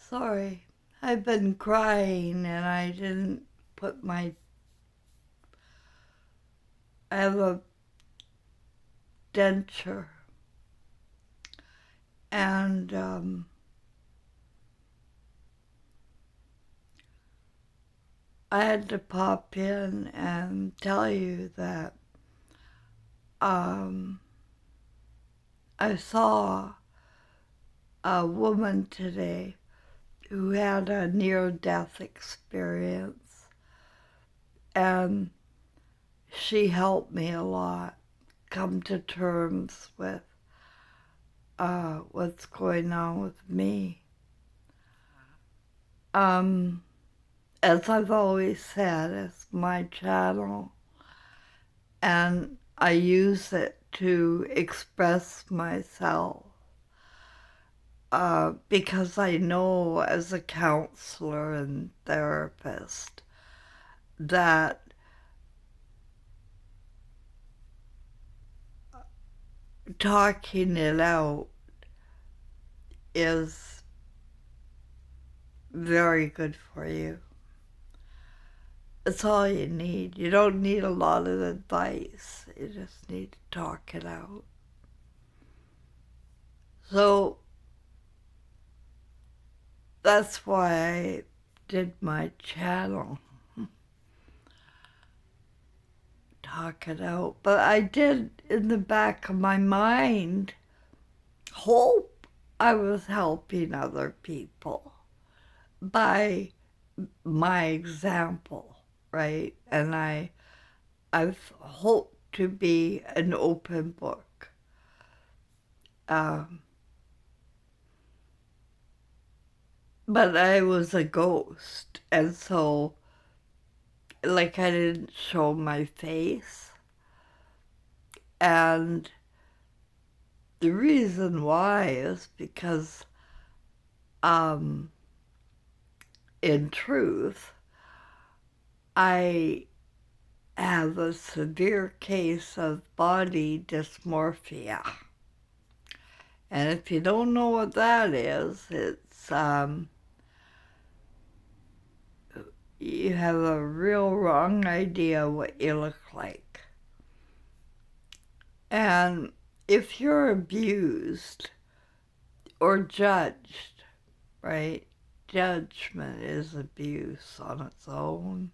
Sorry. I've been crying and I didn't put my. I have a denture. And I had to pop in and tell you that um, I saw a woman today who had a near-death experience, and she helped me a lot come to terms with what's going on with me. As I've always said, it's my channel, and I use it to express myself because I know as a counselor and therapist that talking it out is very good for you. It's all you need. You don't need a lot of advice. You just need to talk it out. So that's why I did my channel. Talk it out. But I did, in the back of my mind, hope I was helping other people by my example, right? And I've hoped to be an open book. But I was a ghost, and so, like, I didn't show my face. And the reason why is because, in truth, I have a severe case of body dysmorphia. And if you don't know what that is, it's, you have a real wrong idea what you look like. And if you're abused or judged, right? Judgment is abuse on its own.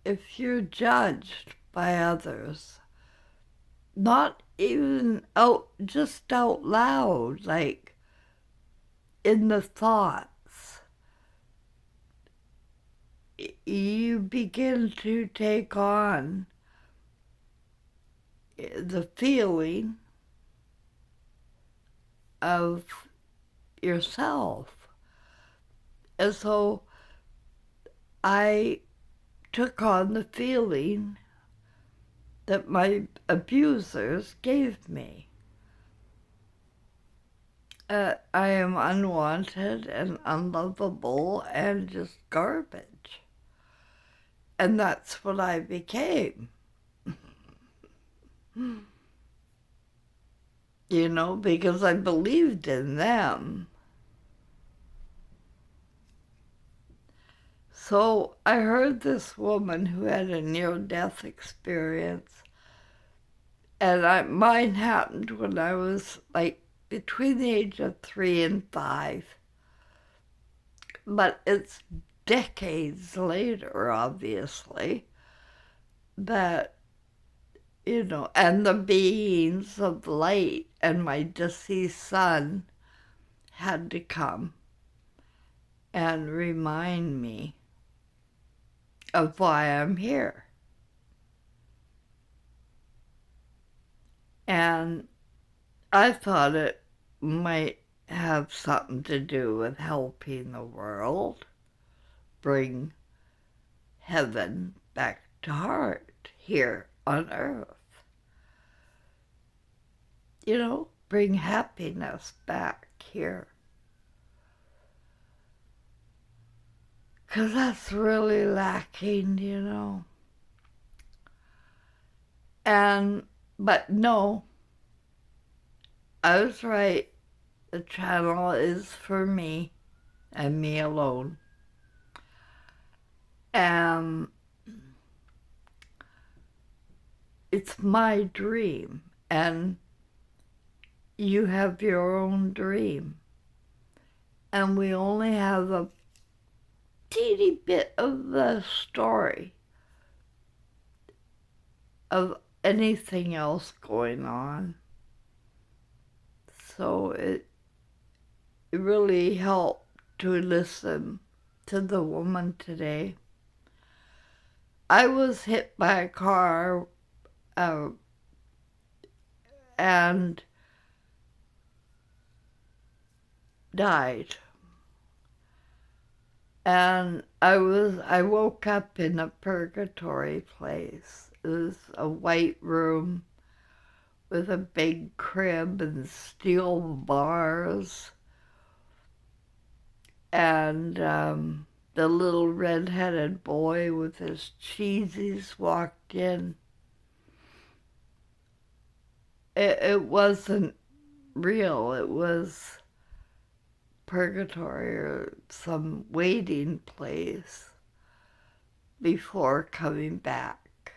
If you're judged by others, not even just out loud, like in the thoughts, you begin to take on the feeling of yourself. And so I took on the feeling that my abusers gave me. I am unwanted and unlovable and just garbage. And that's what I became. You know, because I believed in them. So I heard this woman who had a near-death experience, and mine happened when I was like between the age of 3 and 5. But it's decades later, obviously, that, you know, and the beings of light and my deceased son had to come and remind me of why I'm here. And I thought it might have something to do with helping the world bring heaven back to heart here on earth. You know, bring happiness back here. 'Cause that's really lacking, you know. But no, I was right. The channel is for me. and me alone. And it's my dream, and you have your own dream. And we only have a teeny bit of the story of anything else going on. So it really helped to listen to the woman today. I was hit by a car and died. And I woke up in a purgatory place. It was a white room with a big crib and steel bars. And the little red-headed boy with his cheesies walked in. It wasn't real. It was purgatory or some waiting place before coming back.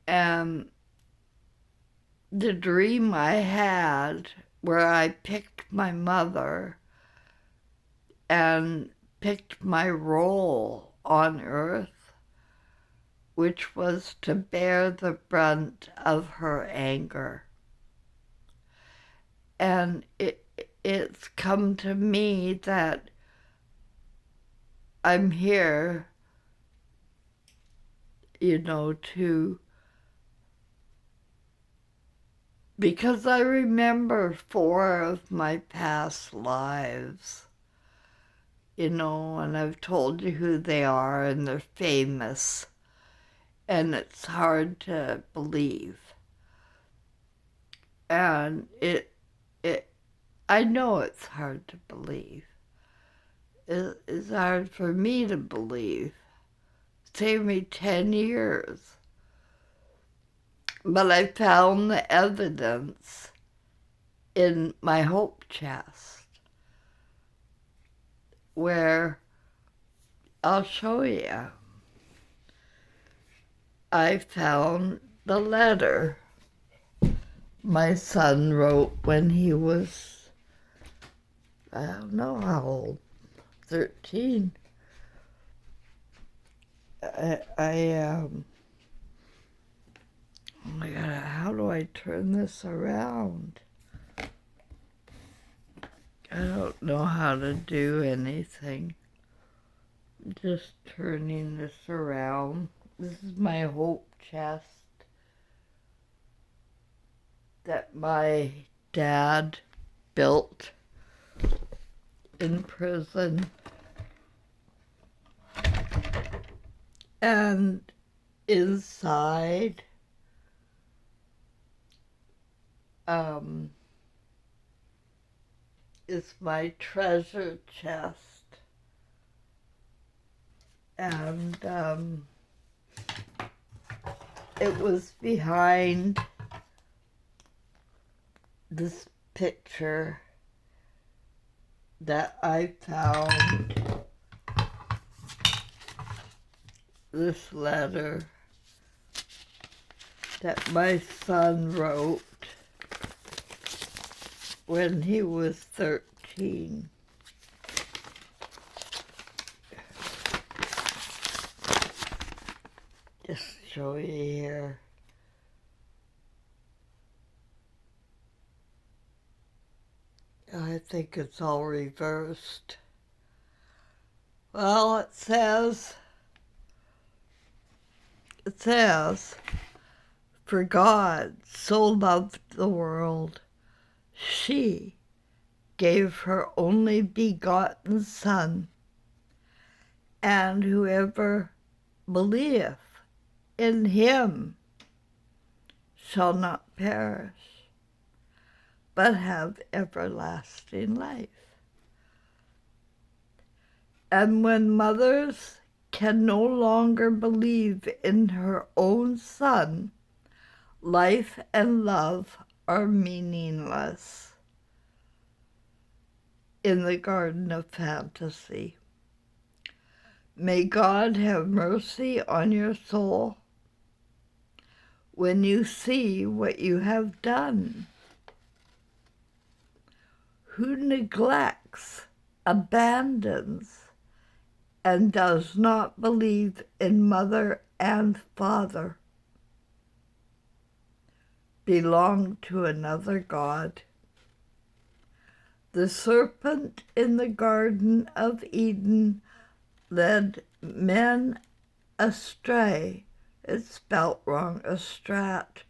And the dream I had where I picked my mother and picked my role on Earth, which was to bear the brunt of her anger. And it's come to me that I'm here, because I remember 4 of my past lives, and I've told you who they are, and they're famous, and it's hard to believe. And I know it's hard to believe. It's hard for me to believe. It saved me 10 years. But I found the evidence in my hope chest, where I'll show you. I found the letter my son wrote when he was, I don't know how old, 13. Oh my God, how do I turn this around? I don't know how to do anything. I'm just turning this around. This is my hope chest that my dad built in prison. And inside is my treasure chest. And it was behind this picture that I found this letter that my son wrote when he was 13. Just show you here. I think it's all reversed. Well, it says, for God so loved the world, she gave her only begotten Son, and whoever believeth in him shall not perish, but have everlasting life. And when mothers can no longer believe in her own son, life and love are meaningless. in the garden of fantasy. May God have mercy on your soul when you see what you have done. Who neglects, abandons, and does not believe in mother and father belong to another god. The serpent in the Garden of Eden led men astray, it's spelt wrong, astrat,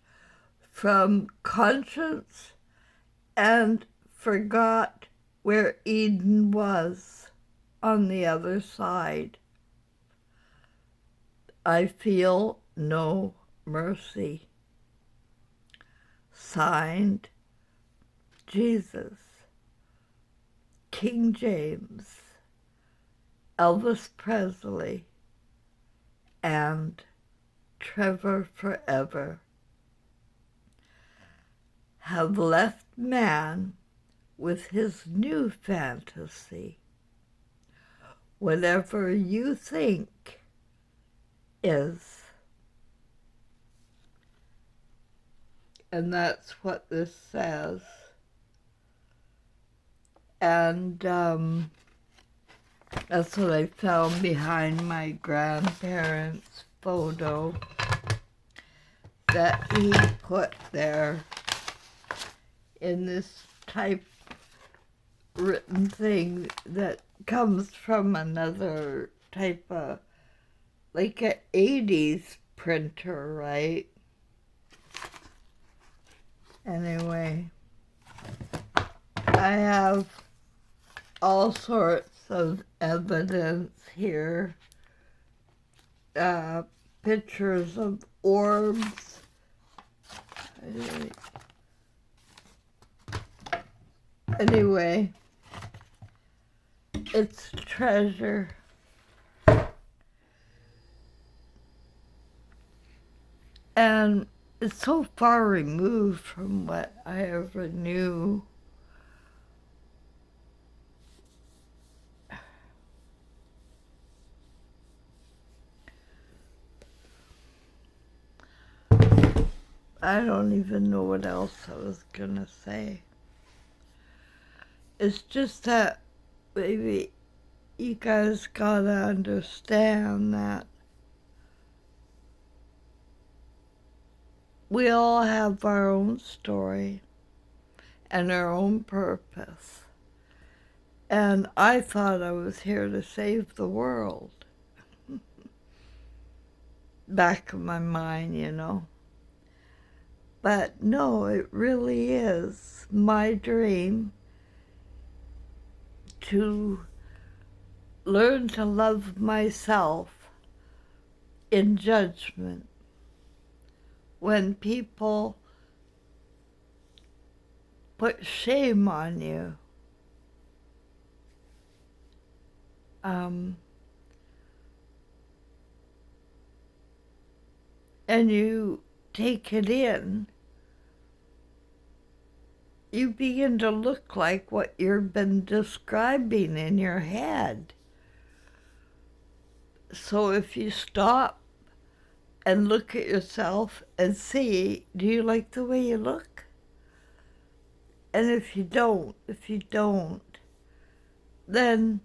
from conscience and forgot where Eden was on the other side. I feel no mercy. Signed, Jesus, King James, Elvis Presley, and Trevor Forever have left man with his new fantasy. Whatever you think is. And that's what this says. And that's what I found behind my grandparents' photo that he put there in this typewritten thing that comes from another type of, like an 80s printer, right? Anyway, I have all sorts of evidence here. Pictures of orbs. Anyway, it's treasure. And it's so far removed from what I ever knew. I don't even know what else I was gonna say. It's just that maybe you guys gotta understand that we all have our own story and our own purpose. And I thought I was here to save the world. Back of my mind, you know. But no, it really is my dream to learn to love myself in judgment. When people put shame on you, and you take it in, you begin to look like what you've been describing in your head. So if you stop and look at yourself and see, do you like the way you look? And if you don't, then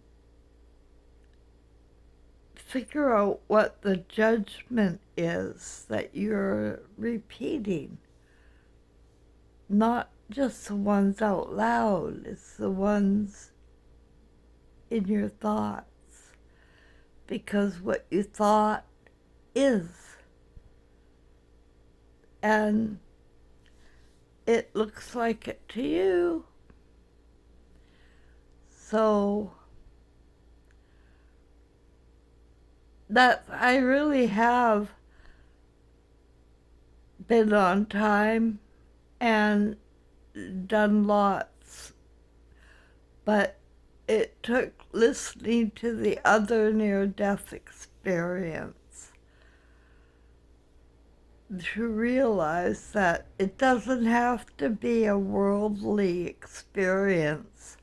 figure out what the judgment is that you're repeating. Not just the ones out loud, it's the ones in your thoughts. Because what you thought is. And it looks like it to you. So that I really have been on time and done lots, but it took listening to the other near-death experience to realize that it doesn't have to be a worldly experience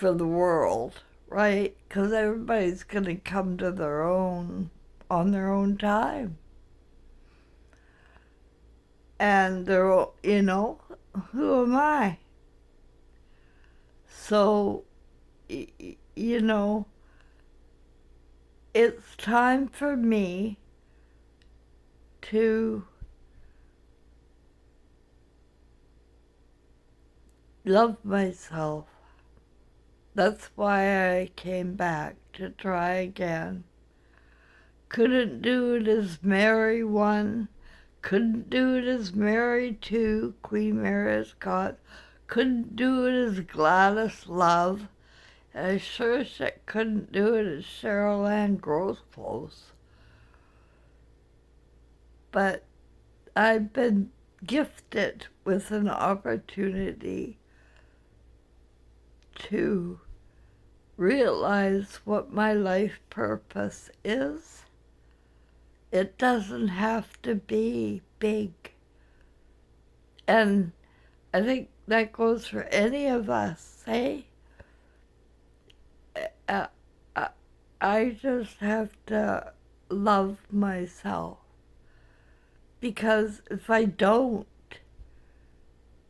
for the world, right? Because everybody's going to come to their own on their own time. And they're, who am I? So, you know, it's time for me to love myself. That's why I came back to try again. Couldn't do it as Mary 1. Couldn't do it as Mary 2, Queen Mary of Scots. Couldn't do it as Gladys Love. And I sure couldn't do it as Cheryl Ann Grosclose. But I've been gifted with an opportunity to realize what my life purpose is. It doesn't have to be big. And I think that goes for any of us, eh? I just have to love myself. Because if I don't,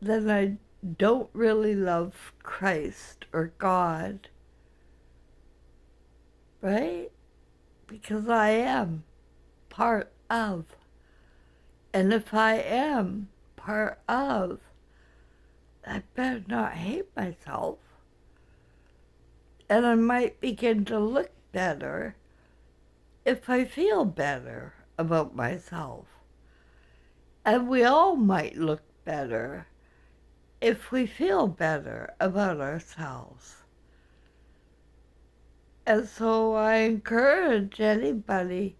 then I don't really love Christ or God. Right? Because I am part of. And if I am part of, I better not hate myself. And I might begin to look better if I feel better about myself. And we all might look better if we feel better about ourselves. And so I encourage anybody,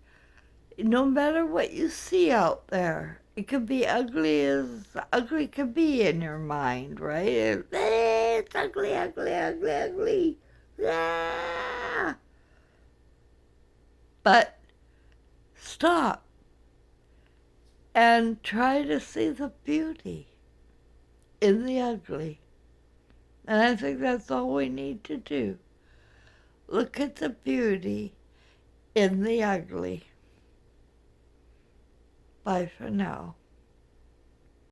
no matter what you see out there, it could be ugly as ugly could be in your mind, right? It's ugly, ugly, ugly, ugly. Ah! But stop and try to see the beauty in the ugly. And I think that's all we need to do. Look at the beauty in the ugly. Bye for now.